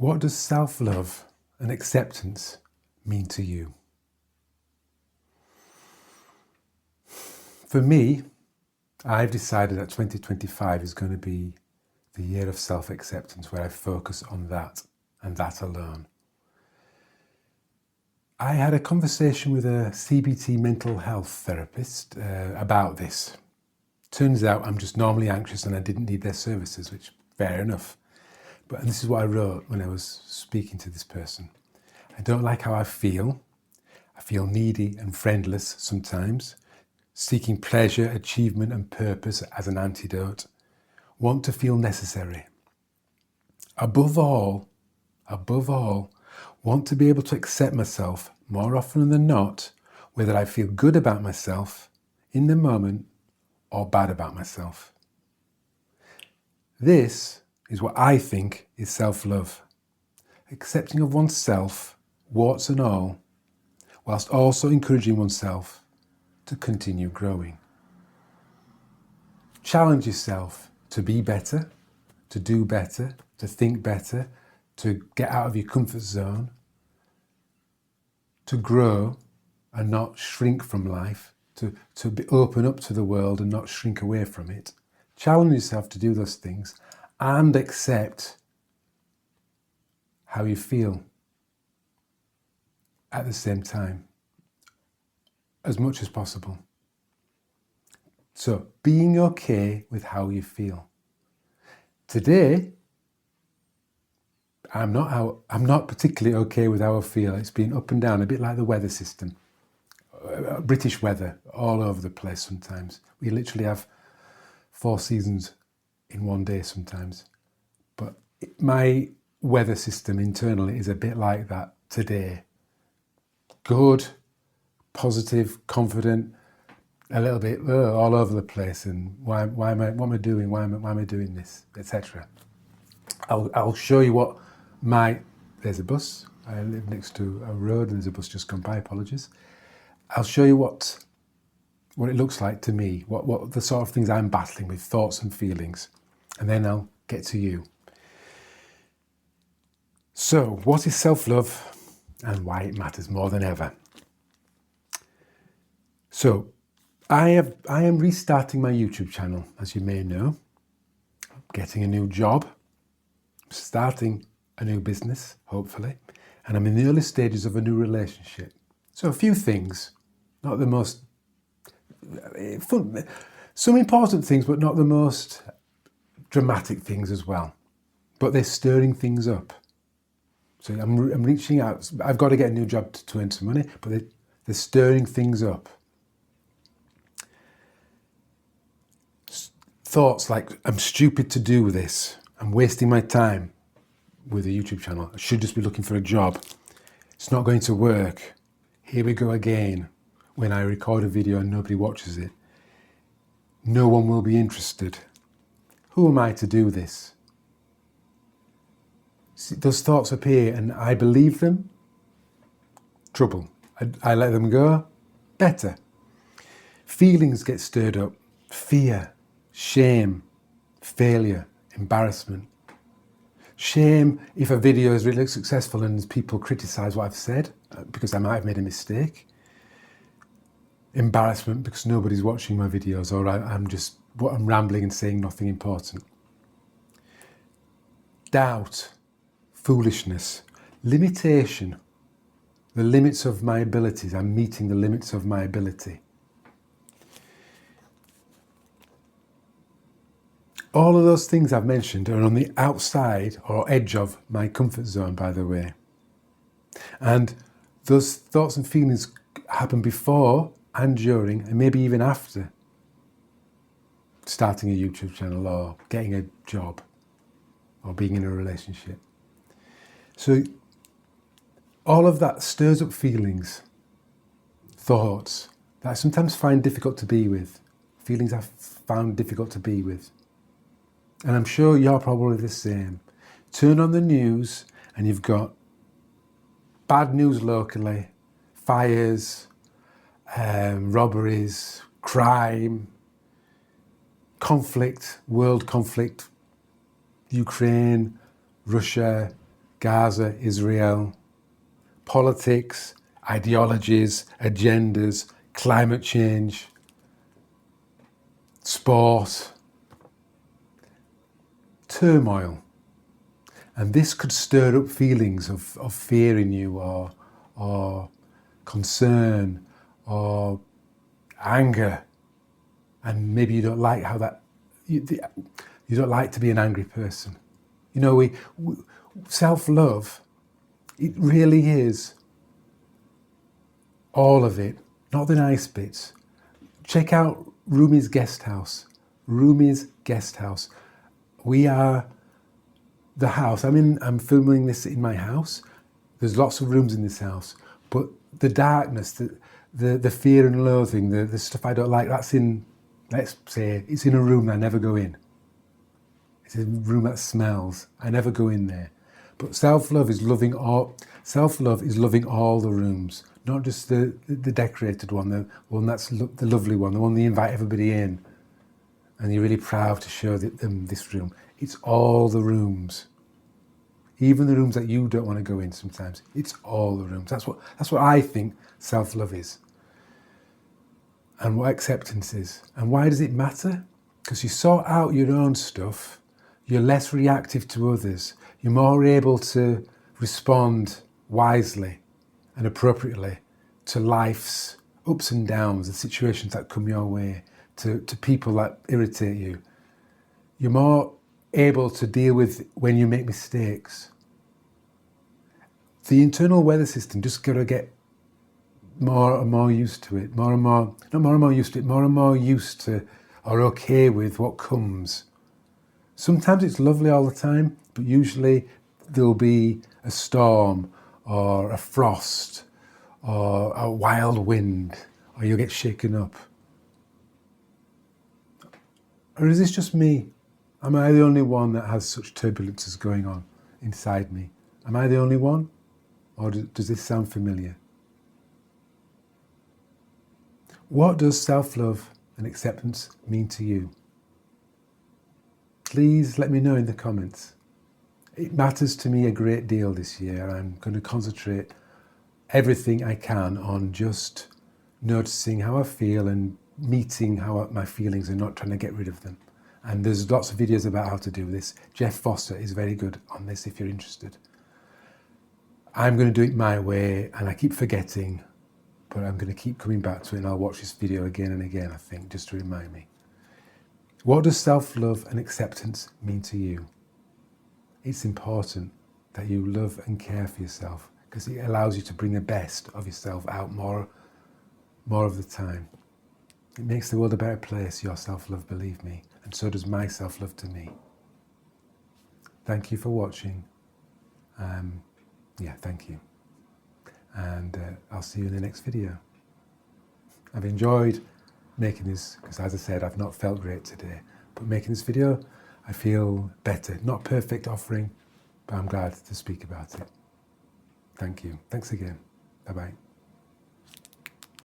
What does self-love and acceptance mean to you? For me, I've decided that 2025 is going to be the year of self-acceptance, where I focus on that and that alone. I had a conversation with a CBT mental health therapist about this. Turns out I'm just normally anxious and I didn't need their services, which fair enough. But this is what I wrote when I was speaking to this person. I don't like how I feel. I feel needy and friendless sometimes, seeking pleasure, achievement and purpose as an antidote. Want to feel necessary. Above all, want to be able to accept myself more often than not, whether I feel good about myself in the moment or bad about myself. This is what I think is self-love. Accepting of oneself, warts and all, whilst also encouraging oneself to continue growing. Challenge yourself to be better, to do better, to think better, to get out of your comfort zone, to grow and not shrink from life, to open up to the world and not shrink away from it. Challenge yourself to do those things and accept how you feel at the same time, as much as possible. So, being okay with how you feel. Today, I'm not particularly okay with how I feel. It's been up and down, a bit like the weather system. British weather, all over the place sometimes. We literally have 4 seasons in one day sometimes. But my weather system internally is a bit like that today. Good, positive, confident, a little bit all over the place, and what am I doing? Why am I doing this, etc. I'll show you what there's a bus. I live next to a road and there's a bus just gone by, apologies. I'll show you what it looks like to me, what the sort of things I'm battling with, thoughts and feelings, and then I'll get to you. So, what is self-love and why it matters more than ever? So, I am restarting my YouTube channel, as you may know. I'm getting a new job, starting a new business, hopefully, and I'm in the early stages of a new relationship. So a few things, not the most fun, some important things, but not the most dramatic things as well. But they're stirring things up. So I'm reaching out. I've got to get a new job to earn some money, but they're stirring things up. Thoughts like, I'm stupid to do this. I'm wasting my time with a YouTube channel. I should just be looking for a job. It's not going to work. Here we go again. When I record a video and nobody watches it, no one will be interested. Who am I to do this? See, those thoughts appear and I believe them. Trouble. I let them go. Better. Feelings get stirred up. Fear, shame, failure, embarrassment. Shame if a video is really successful and people criticise what I've said because I might have made a mistake. Embarrassment because nobody's watching my videos, or I'm rambling and saying nothing important. Doubt, foolishness, limitation, the limits of my abilities. I'm meeting the limits of my ability. All of those things I've mentioned are on the outside or edge of my comfort zone, by the way. And those thoughts and feelings happen before and during and maybe even after starting a YouTube channel or getting a job or being in a relationship. So all of that stirs up feelings, thoughts that I sometimes find difficult to be with, feelings I've found difficult to be with. And I'm sure you're probably the same. Turn on the news and you've got bad news locally, fires, robberies, crime, conflict, world conflict, Ukraine, Russia, Gaza, Israel, politics, ideologies, agendas, climate change, sport, turmoil. And this could stir up feelings of fear in you, or concern, or anger. And maybe you don't like how that, you don't like to be an angry person. You know, self-love, it really is all of it, not the nice bits. Check out Rumi's guest house. Rumi's guest house. We are the house. I'm filming this in my house. There's lots of rooms in this house, but the darkness, the fear and loathing, the stuff I don't like, that's in, let's say, it's in a room I never go in. It's a room that smells. I never go in there. But self-love is loving all. Self-love is loving all the rooms, not just the decorated one, the one that's the lovely one, the one you invite everybody in, and you're really proud to show them this room. It's all the rooms, even the rooms that you don't want to go in. Sometimes it's all the rooms. That's what I think self-love is, and what acceptance is. And why does it matter? Because you sort out your own stuff. You're less reactive to others. You're more able to respond wisely and appropriately to life's ups and downs, the situations that come your way, to people that irritate you. You're more able to deal with when you make mistakes. The internal weather system just got to get more and more used to it, more and more used to or okay with what comes. Sometimes it's lovely all the time, but usually there'll be a storm or a frost or a wild wind, or you'll get shaken up. Or is this just me? Am I the only one that has such turbulences going on inside me? Am I the only one? Or does this sound familiar? What does self-love and acceptance mean to you? Please let me know in the comments. It matters to me a great deal this year. I'm going to concentrate everything I can on just noticing how I feel and meeting how my feelings and not trying to get rid of them. And there's lots of videos about how to do this. Jeff Foster is very good on this if you're interested. I'm going to do it my way, and I keep forgetting, but I'm going to keep coming back to it, and I'll watch this video again and again, I think, just to remind me. What does self-love and acceptance mean to you? It's important that you love and care for yourself, because it allows you to bring the best of yourself out more of the time. It makes the world a better place, your self-love, believe me, and so does my self-love to me. Thank you for watching. Thank you. And I'll see you in the next video. I've enjoyed making this, because as I said, I've not felt great today, but making this video, I feel better. Not perfect offering, but I'm glad to speak about it. Thank you. Thanks again. Bye-bye.